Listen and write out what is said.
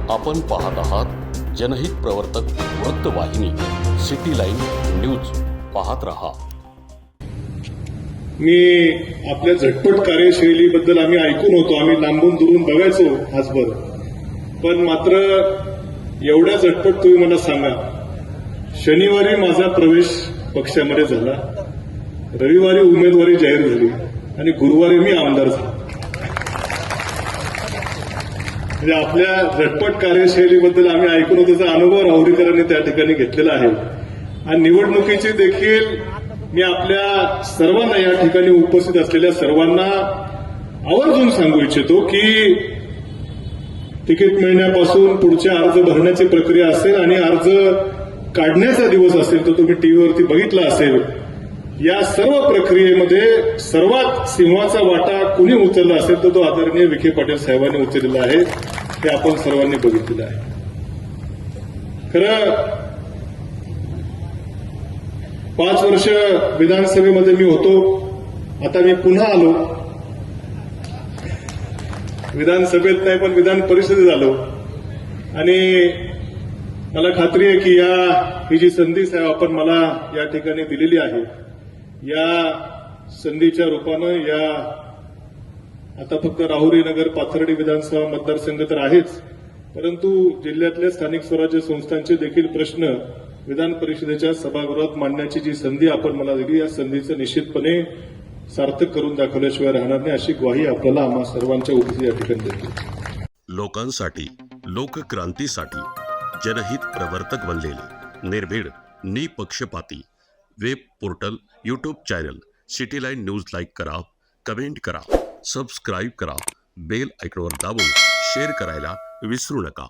आपण पाहत आहात जनहित प्रवर्तक वृत्तवाहिनी सिटी लाईन न्यूज. पाहत रहा. मी आपल्या झटपट कार्यशैलीबद्दल आम्ही ऐकून होतो, आम्ही लांबून दुरून बघायचो आजभर. पण मात्र एवढ्या झटपट तुम्ही मला सांगा, शनिवारी माझा प्रवेश पक्षामध्ये झाला, रविवारी उमेदवारी जाहीर झाली आणि गुरुवारी मी आमदार झालो. म्हणजे आपल्या झटपट कार्यशैलीबद्दल आम्ही ऐकून होतो, त्याचा अनुभव राहुरीकरांनी त्या ठिकाणी घेतलेला आहे. आणि निवडणुकीची देखील मी आपल्या सर्वांना, या ठिकाणी उपस्थित असलेल्या सर्वांना आवर्जून सांगू इच्छितो की तिकीट मिळण्यापासून पुढच्या अर्ज भरण्याची प्रक्रिया असेल आणि अर्ज काढण्याचा दिवस असेल, तो तुम्ही टीव्हीवरती बघितला असेल. या सर्व प्रक्रियेमध्ये सर्वात सिंहाचा वाटा कुणी उचलला असेल तर तो आदरणीय विखे पाटील साहेबांनी उचललेला आहे. ते आपण सर्वांनी बघितलेलं आहे. खरं 5 वर्ष विधानसभेमध्ये मी होतो, आता मी पुन्हा आलो. विधानसभेत नाही पण विधान परिषदेत आलो आणि मला खात्री आहे की ही जी संधी साहेब आपण मला या ठिकाणी दिलेली आहे, या संधीच्या रूपानं आता फक्त राहुरी नगर पाथर्डी विधानसभा मतदारसंघ तर आहेच, परंतु जिल्ह्यातल्या स्थानिक स्वराज्य संस्थांचे देखील प्रश्न विधान परिषदेच्या सभागृहात मांडण्याची जी संधी आपण मला दिली, या संधीचं निश्चितपणे सार्थक करून दाखवल्याशिवाय राहणार नाही, अशी ग्वाही आपल्याला आम्हा सर्वांच्या उपस्थित या ठिकाणी देतो. लोकांसाठी, लोकक्रांतीसाठी जनहित प्रवर्तक बनलेले, निर्भीड, निपक्षपाती web portal, YouTube channel city line news like करा, कमेंट करा, सबस्क्राईब करा, बेल आयकॉनवर दाबून शेअर करायला विसरू नका.